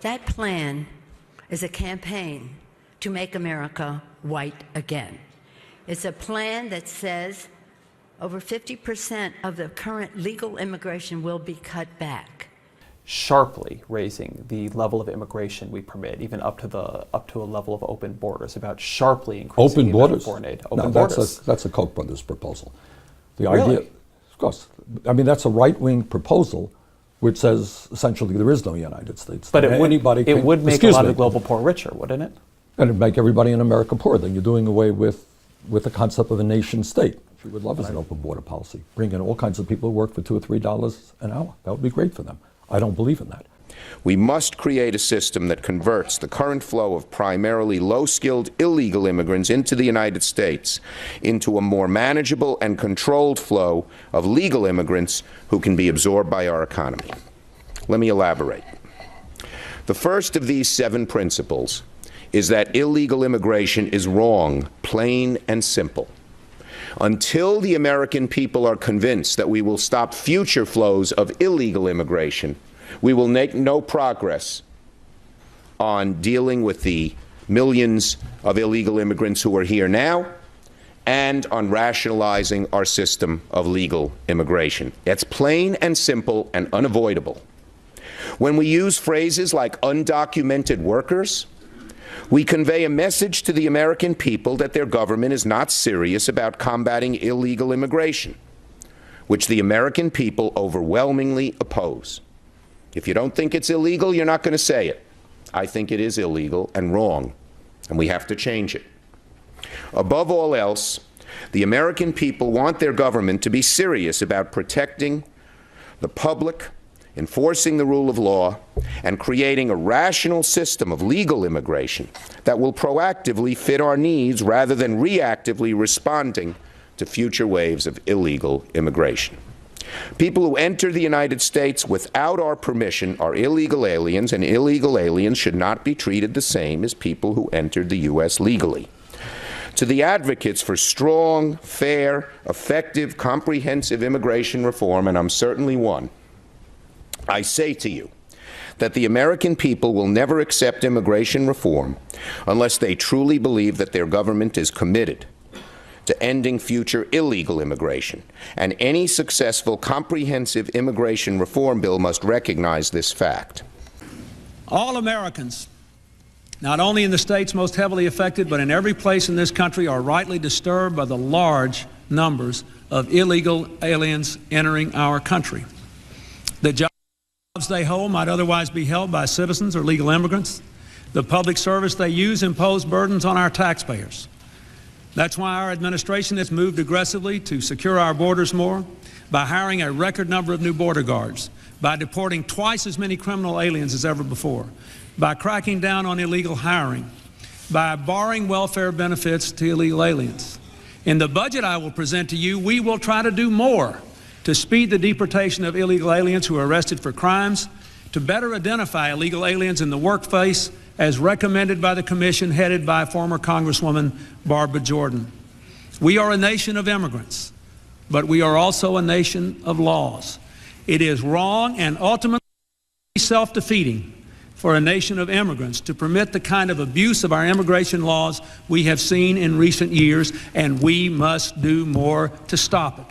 That plan is a campaign to make America white again. It's a plan that says over 50% of the current legal immigration will be cut back. Sharply raising the level of immigration we permit, even up to a level of open borders, about sharply increasing open the borders. amount of foreign aid. Open No, borders. that's a Koch brothers proposal. The Really? idea, of course, I mean that's a right-wing proposal, which says essentially there is no United States. But it would make a lot of the global poor richer, wouldn't it? And it'd make everybody in America poor. Then you're doing away with the concept of a nation state, which we would love as an open border policy. Bring in all kinds of people who work for $2 or $3 an hour. That would be great for them. I don't believe in that. We must create a system that converts the current flow of primarily low-skilled illegal immigrants into the United States into a more manageable and controlled flow of legal immigrants who can be absorbed by our economy. Let me elaborate. The first of these 7 principles is that illegal immigration is wrong, plain and simple. Until the American people are convinced that we will stop future flows of illegal immigration, we will make no progress on dealing with the millions of illegal immigrants who are here now and on rationalizing our system of legal immigration. It's plain and simple and unavoidable. When we use phrases like undocumented workers, we convey a message to the American people that their government is not serious about combating illegal immigration, which the American people overwhelmingly oppose. If you don't think it's illegal, you're not going to say it. I think it is illegal and wrong, and we have to change it. Above all else, the American people want their government to be serious about protecting the public, enforcing the rule of law, and creating a rational system of legal immigration that will proactively fit our needs rather than reactively responding to future waves of illegal immigration. People who enter the United States without our permission are illegal aliens, and illegal aliens should not be treated the same as people who entered the U.S. legally. To the advocates for strong, fair, effective, comprehensive immigration reform, and I'm certainly one, I say to you that the American people will never accept immigration reform unless they truly believe that their government is committed to ending future illegal immigration, and any successful comprehensive immigration reform bill must recognize this fact. All Americans, not only in the states most heavily affected, but in every place in this country, are rightly disturbed by the large numbers of illegal aliens entering our country. The jobs they hold might otherwise be held by citizens or legal immigrants. The public service they use impose burdens on our taxpayers. That's why our administration has moved aggressively to secure our borders more, by hiring a record number of new border guards, by deporting twice as many criminal aliens as ever before, by cracking down on illegal hiring, by barring welfare benefits to illegal aliens. In the budget I will present to you, we will try to do more to speed the deportation of illegal aliens who are arrested for crimes, to better identify illegal aliens in the workplace as recommended by the commission headed by former Congresswoman Barbara Jordan. We are a nation of immigrants, but we are also a nation of laws. It is wrong and ultimately self-defeating for a nation of immigrants to permit the kind of abuse of our immigration laws we have seen in recent years, and we must do more to stop it.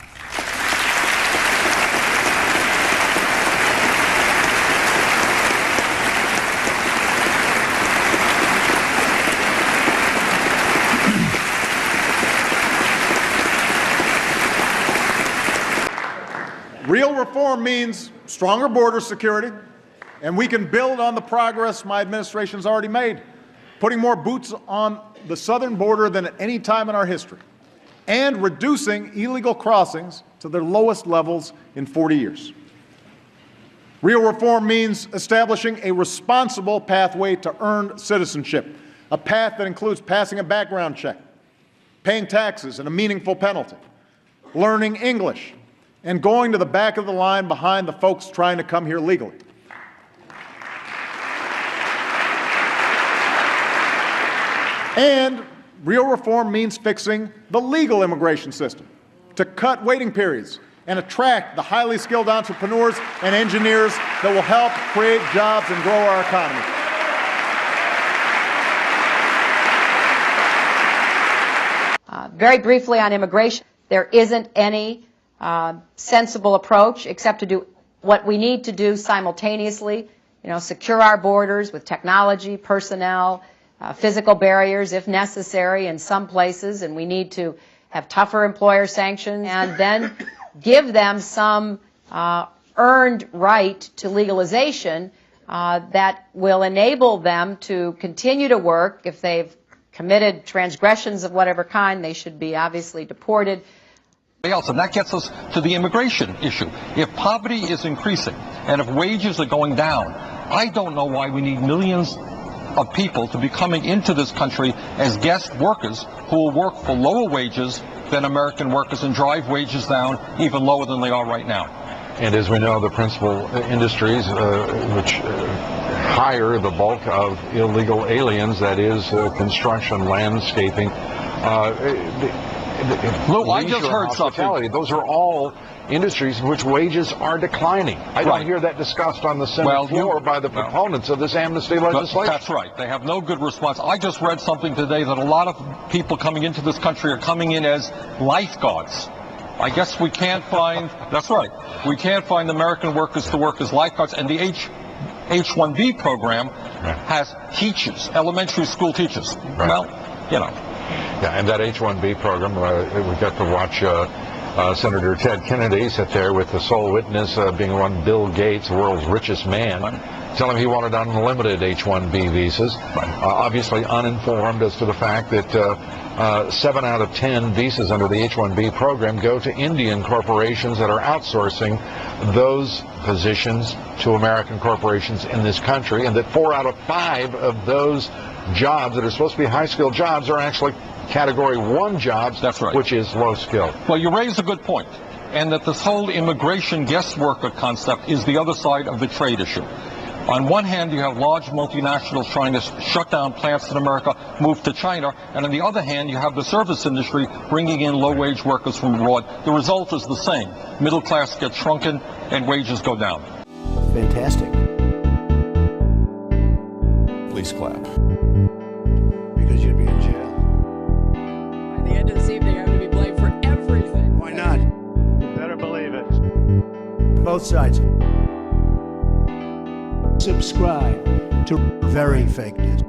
Real reform means stronger border security, and we can build on the progress my administration's already made, putting more boots on the southern border than at any time in our history, and reducing illegal crossings to their lowest levels in 40 years. Real reform means establishing a responsible pathway to earned citizenship, a path that includes passing a background check, paying taxes and a meaningful penalty, learning English, and going to the back of the line behind the folks trying to come here legally. And real reform means fixing the legal immigration system to cut waiting periods and attract the highly skilled entrepreneurs and engineers that will help create jobs and grow our economy. Very briefly on immigration, there isn't any sensible approach except to do what we need to do simultaneously. Secure our borders with technology, personnel, physical barriers if necessary in some places, and we need to have tougher employer sanctions, and then give them some earned right to legalization that will enable them to continue to work. If they've committed transgressions of whatever kind, they should be obviously deported. And that gets us to the immigration issue. If poverty is increasing and if wages are going down, I don't know why we need millions of people to be coming into this country as guest workers who will work for lower wages than American workers and drive wages down even lower than they are right now. And as we know, the principal industries which hire the bulk of illegal aliens, that is construction, landscaping, Lou, I just heard something. Those are all industries in which wages are declining. I don't hear that discussed on the Senate floor by the proponents of this amnesty legislation. That's right. They have no good response. I just read something today that a lot of people coming into this country are coming in as lifeguards. I guess we can't find, that's right, we can't find American workers to work as lifeguards, and the H-1B program has teachers, elementary school teachers. Well, Yeah, and that H-1B program, we got to watch Senator Ted Kennedy sit there with the sole witness being one Bill Gates, the world's richest man, tell him he wanted unlimited H-1B visas, obviously uninformed as to the fact that 7 out of 10 visas under the H-1B program go to Indian corporations that are outsourcing those positions to American corporations in this country, and that 4 out of 5 of those jobs that are supposed to be high-skilled jobs are actually Category 1 jobs, which is low-skilled. Well, you raise a good point, and that this whole immigration guest worker concept is the other side of the trade issue. On one hand, you have large multinationals trying to shut down plants in America, move to China, and on the other hand, you have the service industry bringing in low-wage workers from abroad. The result is the same. Middle class gets shrunken and wages go down. Fantastic. Please clap. Because you'd be in jail. By the end of this evening, I'm going to be blamed for everything. Why not? You better believe it. Both sides. Subscribe to Very Fake News.